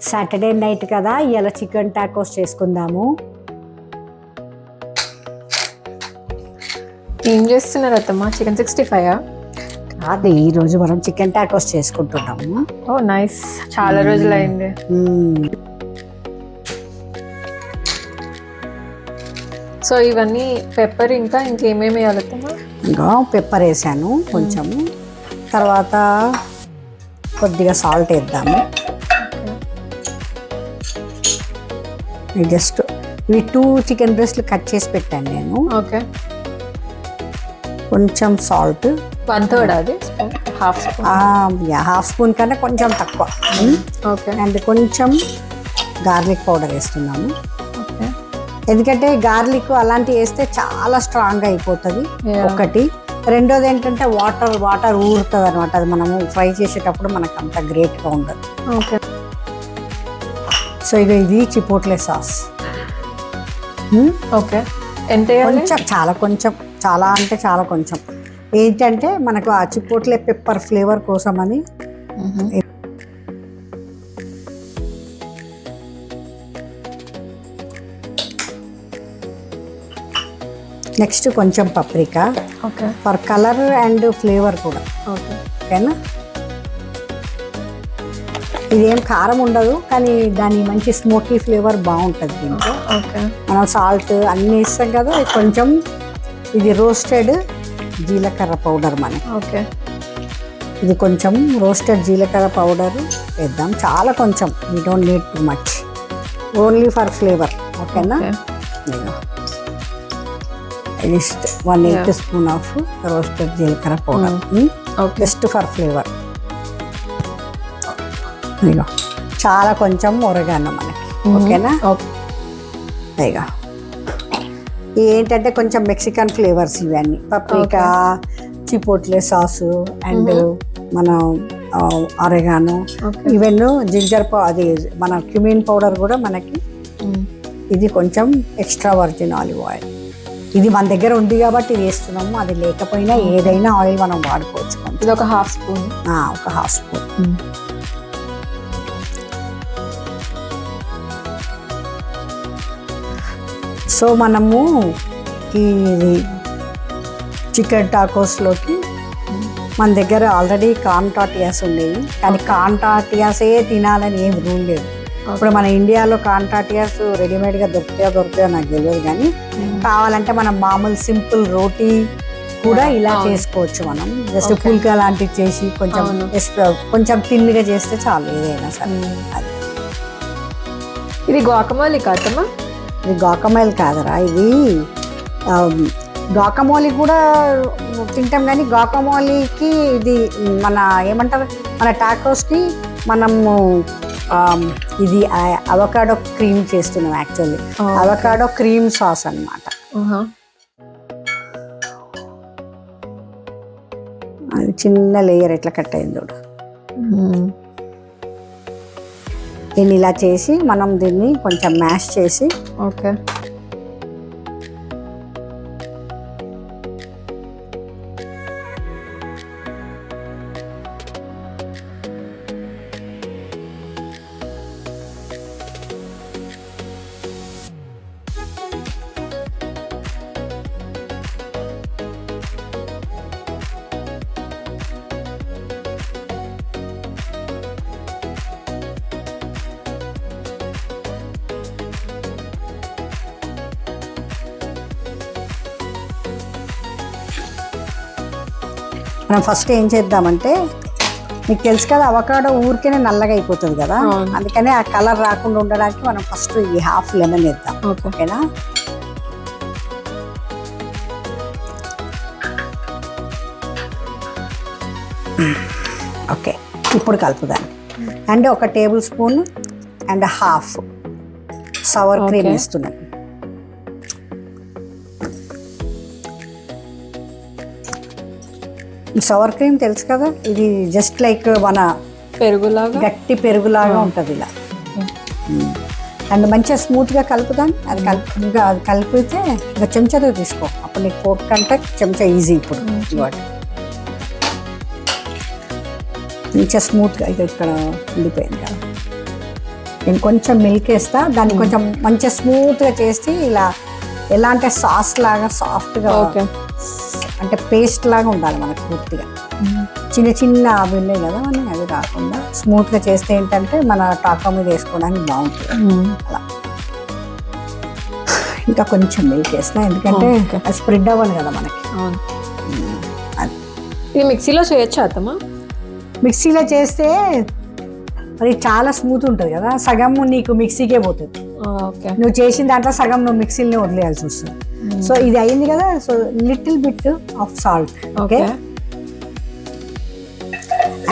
Saturday night కదా, ఇలా chicken tacos చేసుకుందాము. ఏం చేస్తున్నారు అత్తమ్మ? చికెన్ 65 అది ఈరోజు మనం చికెన్ టాకోస్ చేసుకుంటున్నాము. ఓ నైస్, చాలా రోజులు అయింది. సో ఇవన్నీ పెప్పర్ ఇంకా ఇంకేమేమి వేయాలి అత్తమ్మ? ఇంకా పెప్పర్ వేసాను కొంచెము, తర్వాత కొద్దిగా సాల్ట్ వేద్దాము. జస్ట్ ఇవి 2 చికెన్ బ్రెస్ట్లు కట్ చేసి పెట్టాను నేను. ఓకే, కొంచెం సాల్ట్ 1/3 అది హాఫ్ స్పూన్. హాఫ్ స్పూన్ కన్నా కొంచెం తక్కువ. ఓకే, అండ్ కొంచెం గార్లిక్ పౌడర్ వేస్తున్నాము. ఓకే, ఎందుకంటే గార్లిక్ అలాంటివి వేస్తే చాలా స్ట్రాంగ్ అయిపోతుంది. Yeah. ఒకటి. రెండోది ఏంటంటే వాటర్ ఊరుతుంది అనమాట. అది మనము ఫ్రై చేసేటప్పుడు మనకు అంత గ్రేట్గా ఉండదు. ఓకే. సో ఇక ఇది చిపోట్లే సాస్. ఓకే, ఎంత వేయాలి? కొంచెం, చాలా అంటే చాలా కొంచెం. ఏంటంటే మనకు ఆ చిపోట్లే పెప్పర్ ఫ్లేవర్ కోసం అని. నెక్స్ట్ కొంచెం paprika, okay, for colour and flavour కూడా. ఓకే, ఓకేనా. ఇదేం కారం ఉండదు, కానీ దాని మంచి స్మోకీ ఫ్లేవర్ బాగుంటుంది దీంట్లో. ఓకే, మనం సాల్ట్ అన్నీ ఇస్తాం కదా. కొంచెం ఇది రోస్టెడ్ జీలకర్ర పౌడర్ మనకి. ఓకే, ఇది కొంచెం రోస్టెడ్ జీలకర్ర పౌడర్ వేద్దాం. చాలా కొంచెం, we don't need too much, only for flavour. ఓకేనా. జస్ట్ 1/8 స్పూన్ ఆఫ్ రోస్టెడ్ జీలకర్ర పౌడర్, జస్ట్ ఫర్ ఫ్లేవర్. ఇదిగో చాలా కొంచెం ఒరగాను మనకి. ఓకేనా. ఇదిగో ఏంటంటే కొంచెం మెక్సికన్ ఫ్లేవర్స్ ఇవన్నీ. పప్రికా, చిపోట్లే సాసు అండ్ మన ఒరగాను, ఈవెన్ జింజర్ అది మన క్యూమిన్ పౌడర్ కూడా మనకి. ఇది కొంచెం ఎక్స్ట్రా వర్జిన్ ఆలివ్ ఆయిల్. ఇది మన దగ్గర ఉంది కాబట్టి ఇది వేస్తున్నాము. అది లేకపోయినా ఏదైనా ఆయిల్ మనం వాడుకోవచ్చు. ఇది ఒక హాఫ్ స్పూన్. ఒక హాఫ్ స్పూన్. సో మనము ఈ చికెన్ టాకోస్లోకి మన దగ్గర ఆల్రెడీ కార్న్ టార్టియాస్ ఉండేవి, కానీ కార్న్ టార్టియాసే తినాలని ఏం రూల్ లేదు. ఇప్పుడు మన ఇండియాలో కార్న్ టార్టియాస్ రెడీమేడ్గా దొరుకుతాయో నాకు తెలియదు, కానీ కావాలంటే మనం మామూలు సింపుల్ రోటీ కూడా ఇలా చేసుకోవచ్చు. మనం జస్ట్ పుల్కా లాంటివి చేసి కొంచెం తిన్నిగా చేస్తే చాలు, ఏదైనా సరే. అది ఇది గువాకమోలీ కాదమ్మా? ఇది గువాకమోలీ కాదరా, ఇది గువాకమోలీ కూడా తింటాం, కానీ గువాకమోలీకి ఇది మన ఏమంటారు, మన టాకోస్కి మనము ఇది అవకాడో క్రీమ్ చేస్తున్నాం. యాక్చువల్లీ అవకాడో క్రీమ్ సాస్ అన్నమాట. అది చిన్న లేయర్ ఎట్లా కట్ అయింది చూడు. దీన్ని ఇలా చేసి మనం దీన్ని కొంచెం మ్యాష్ చేసి. ఓకే, మనం ఫస్ట్ ఏం చేద్దామంటే, మీకు తెలుసు కదా అవకాడో ఊరికేనే నల్లగా అయిపోతుంది కదా, అందుకని ఆ కలర్ రాకుండా ఉండడానికి మనం ఫస్ట్ ఈ హాఫ్ లెమన్ వేద్దాం. ఓకేనా. ఓకే, ఇప్పుడు కలుపుదాం. And 1 tablespoon and half sour cream వేస్తున్నాం. సవర్ క్రీమ్ తెలుసు కదా, ఇది జస్ట్ లైక్ మన పెరుగులాగా, గట్టి పెరుగులాగా ఉంటుంది ఇలా. అండ్ మంచిగా స్మూత్గా కలుపుదాం. అది కలిపితే ఇంకా చెంచాతో తీసుకో, అప్పుడు నీకు ఫోర్క్ కంటే చెంచా ఈజీ. ఇప్పుడు మంచిగా స్మూత్గా ఇక్కడ ఉండిపోయింది కదా. నేను కొంచెం మిల్క్ వేస్తా, దాన్ని కొంచెం మంచిగా స్మూత్గా చేసి ఇలా ఎలా అంటే సాస్ లాగా సాఫ్ట్గా, ఓకే అంటే పేస్ట్ లాగా ఉండాలి మనకు పూర్తిగా. చిన్న చిన్న అవి ఉన్నాయి కదా అని అవి కాకుండా స్మూత్గా చేస్తే ఏంటంటే మన టాకా మీద వేసుకోవడానికి బాగుంటుంది అలా. ఇంకా కొంచెం మిల్క్ వేస్తా, ఎందుకంటే అది స్ప్రెడ్ అవ్వాలి కదా మనకి. అది ఇది మిక్సీలో చేయొచ్చా అత్తమ్మా? మిక్సీలో చేస్తే అది చాలా స్మూత్ ఉంటుంది కదా, సగం నీకు మిక్సీకే పోతుంది. ఓకే నువ్వు చేసిన దాంట్లో సగం నువ్వు మిక్సీలోనే వదిలేయాల్సి వస్తుంది. సో ఇది అయింది కదా, so little bit of salt, okay,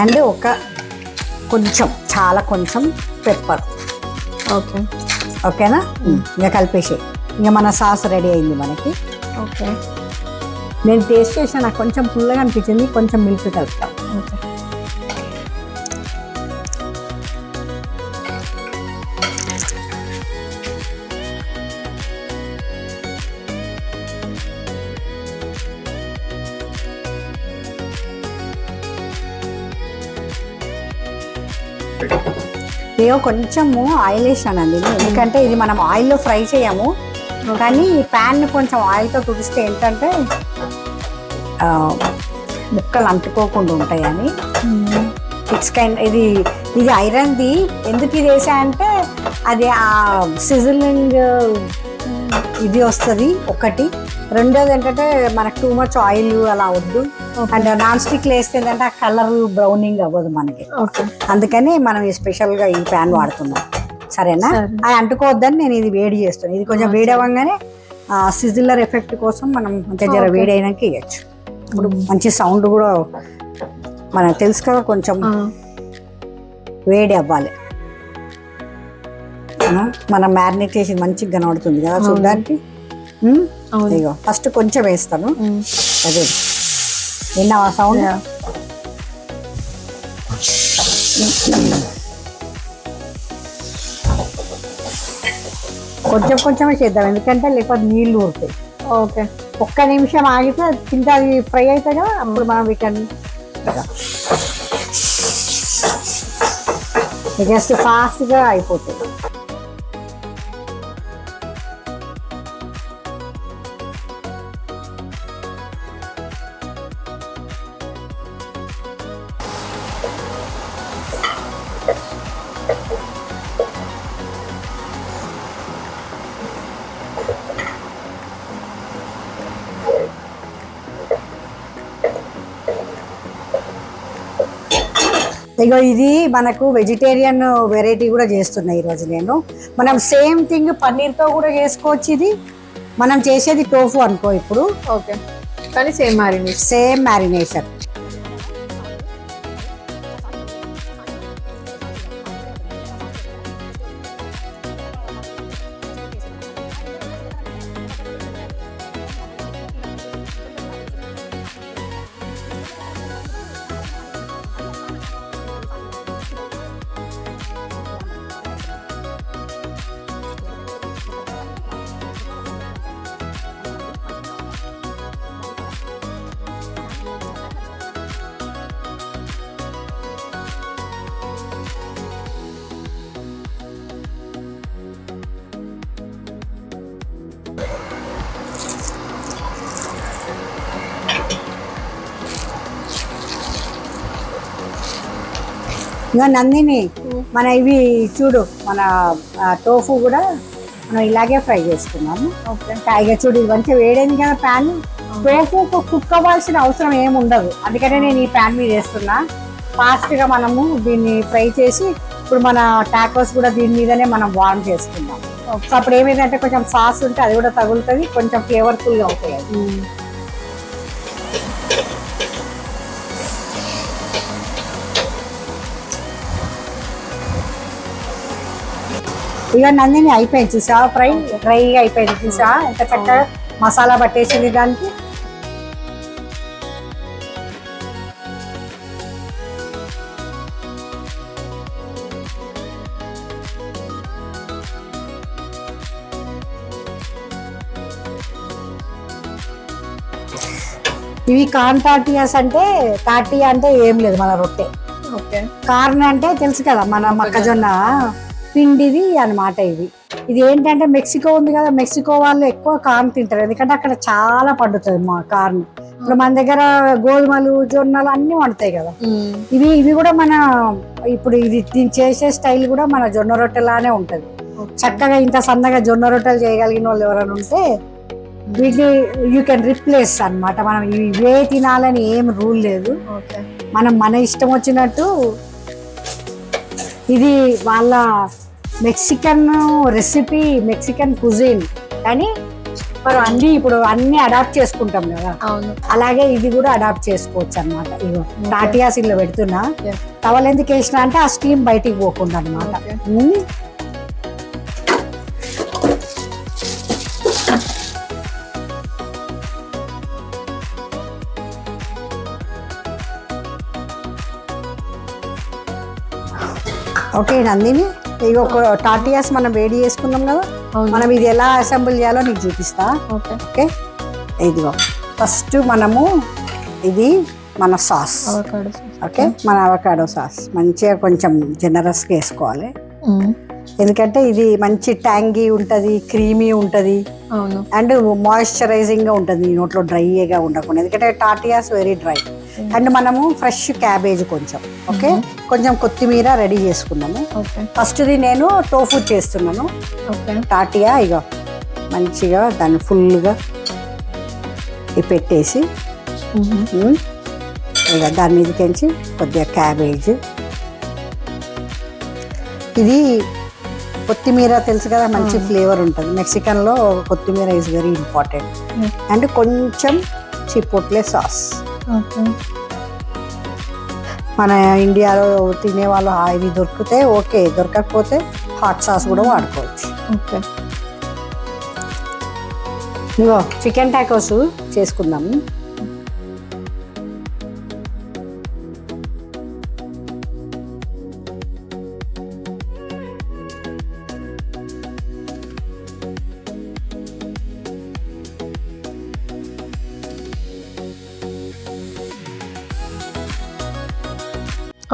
and ఒక కొంచెం చాలా కొంచెం పెప్పర్, ఓకే ఓకేనా. ఇంకా కలిపేసి ఇంకా మన సాస్ రెడీ అయింది మనకి. ఓకే నేను టేస్ట్ చేసిన నాకు కొంచెం పుల్లగా అనిపించింది, కొంచెం మిల్క్ కలుపుతాం. ఓకే నేను కొంచెము ఆయిల్ వేసానండి, ఎందుకంటే ఇది మనం ఆయిల్లో ఫ్రై చేయము, కానీ ప్యాన్ కొంచెం ఆయిల్తో తుడిస్తే ఏంటంటే ముక్కలు అంటుకోకుండా ఉంటాయని. ఇట్స్ కైండ్ ఇది ఐరన్ది. ఎందుకు ఇది వేసా అంటే అది ఆ సిజిలింగ్ ఇది వస్తుంది ఒకటి. రెండోది ఏంటంటే మనకు టూ మచ్ ఆయిల్ అలా వద్దు, అండ్ నాన్ స్టిక్లో వేస్తే ఏంటంటే ఆ కలర్ బ్రౌనింగ్ అవ్వదు మనకి. అందుకని మనం స్పెషల్గా ఈ ప్యాన్ వాడుతున్నాం, సరేనా. అది అంటుకోవద్దని నేను ఇది వేడి చేస్తాను. ఇది కొంచెం వేడి అవ్వగానే సిజిల్లర్ ఎఫెక్ట్ కోసం మనం కొంచెం జర వేడి అయినాక ఇవ్వచ్చు. ఇప్పుడు మంచి సౌండ్ కూడా మనకు తెలుసు కదా, కొంచెం వేడి అవ్వాలి. మనం మ్యారినేట్ చేసి మంచిగా కనబడుతుంది కదా చూడడానికి. ఇగో ఫస్ట్ కొంచెం వేస్తాను, అదే విన్నావా సౌండ్. కొంచెం కొంచెమే చేద్దాం, ఎందుకంటే లేకపోతే నీళ్ళు ఊరుతాయి. ఓకే ఒక్క నిమిషం ఆగితే తింటే అది ఫ్రై అవుతాయి కదా, అప్పుడు మనం వీటిని జస్ట్ ఫాస్ట్గా అయిపోతుంది. ఇగో ఇది మనకు వెజిటేరియన్ వెరైటీ కూడా చేస్తున్నా ఈరోజు నేను. మనం సేమ్ థింగ్ పన్నీర్తో కూడా చేసుకోవచ్చు. ఇది మనం చేసేది టోఫు అనుకో ఇప్పుడు, ఓకే, కానీ సేమ్ మ్యారినేషన్. ఇంకా నందిని మన ఇవి చూడు, మన టోఫు కూడా మనం ఇలాగే ఫ్రై చేసుకున్నాము. ఇక చూడు ఇది మంచిగా వేడైంది కదా ప్యాన్. టోఫు కుక్ అవ్వాల్సిన అవసరం ఏమి ఉండదు, అందుకనే నేను ఈ ప్యాన్ మీద వేస్తున్నా. ఫాస్ట్గా మనము దీన్ని ఫ్రై చేసి ఇప్పుడు మన టాకోస్ కూడా దీని మీదనే మనం వార్మ్ చేసుకుందాం. సో అప్పుడు ఏమైందంటే కొంచెం సాస్ ఉంటే అది కూడా తగులుతుంది, కొంచెం ఫ్లేవర్ఫుల్గా అవుతాయి అది. ఇక నందిని అయిపోయింది చూసా, డ్రైగా అయిపోయింది చూసా, ఎంత చక్కగా మసాలా పట్టేసింది దానికి. ఇవి కార్న్ టార్టియాస్ అంటే, టార్టియా అంటే ఏం లేదు మన రొట్టె. ఓకే, కార్న్ అంటే తెలుసు కదా మన మొక్కజొన్న పిండిది అన్నమాట ఇది. ఇది ఏంటంటే మెక్సికో ఉంది కదా, మెక్సికో వాళ్ళు ఎక్కువ కార్న్ తింటారు, ఎందుకంటే అక్కడ చాలా పండుతుంది మా కార్న్. ఇప్పుడు మన దగ్గర గోధుమలు, జొన్నలు అన్నీ వండుతాయి కదా, ఇవి కూడా మన ఇప్పుడు ఇది దీన్ని చేసే స్టైల్ కూడా మన జొన్న రొట్టెలానే ఉంటుంది. చక్కగా ఇంత సన్నగా జొన్న రొట్టెలు చేయగలిగిన వాళ్ళు ఎవరైనా ఉంటే వీటిని యూ కెన్ రిప్లేస్ అన్నమాట. మనం ఇవే తినాలని ఏం రూల్ లేదు, మనం మన ఇష్టం వచ్చినట్టు. ఇది వాళ్ళ మెక్సికన్ రెసిపీ, మెక్సికన్ కుజిన్, కానీ మనం ఇప్పుడు అన్ని అడాప్ట్ చేసుకుంటాం కదా, అలాగే ఇది కూడా అడాప్ట్ చేసుకోవచ్చు అన్నమాట. ఇగో టాటియాస్ ఇలా పెడుతున్నా, టవల్ ఎందుకు వేసినా అంటే ఆ స్టీమ్ బయటికి పోకుండా అన్నమాట. ఓకే నందిని, ఇక ఒక టాటియాస్ మనం వేడి చేసుకున్నాం కదా, మనం ఇది ఎలా అసెంబుల్ చేయాలో నీకు చూపిస్తా. ఓకే, ఇదిగో ఫస్ట్ మనము ఇది మన సాస్. ఓకే, మన అవకాడో సాస్ మంచిగా కొంచెం జనరస్గా వేసుకోవాలి, ఎందుకంటే ఇది మంచి ట్యాంగీ ఉంటుంది, క్రీమీ ఉంటుంది, అండ్ మాయిశ్చరైజింగ్గా ఉంటుంది, నోట్లో డ్రైగా ఉండకుండా, ఎందుకంటే టాటియాస్ వెరీ డ్రై. అండ్ మనము ఫ్రెష్ క్యాబేజ్ కొంచెం, ఓకే, కొంచెం కొత్తిమీర రెడీ చేసుకున్నాము. ఫస్ట్ది నేను టోఫు చేస్తున్నాను. టాటియా ఇగో మంచిగా దాన్ని ఫుల్గా పెట్టేసి ఇక దాని మీదకించి కొద్దిగా క్యాబేజ్, ఇది కొత్తిమీర తెలుసు కదా, మంచి ఫ్లేవర్ ఉంటుంది. మెక్సికన్లో కొత్తిమీర ఈజ్ వెరీ ఇంపార్టెంట్. అండ్ కొంచెం చిపోట్లే సాస్. మన ఇండియాలో తినేవాళ్ళు ఇవి దొరికితే ఓకే, దొరకకపోతే హాట్ సాస్ కూడా వాడుకోవచ్చు. ఓకే, ఇగో చికెన్ టాకోస్ చేసుకుందాము.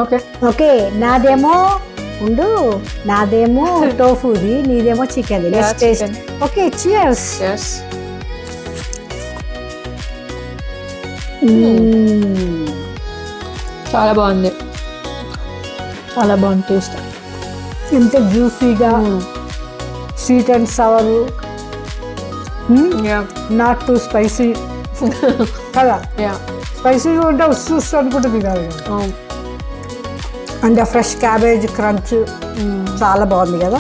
ఓకే ఓకే, నాదేమో టోఫుది, నీదేమో chicken. Let's taste. Okay, cheers. చాలా బాగుంది, చాలా బాగుంది టేస్ట్. ఎంత జ్యూసీగా, sweet and sour, not too spicy కదా. స్పైసీగా ఉంటే వస్తూ అనుకుంటుంది కాదు. అండ్ ఫ్రెష్ క్యాబేజ్ క్రంచ్ చాలా బాగుంది కదా,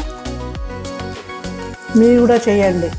మీరు కూడా చేయండి.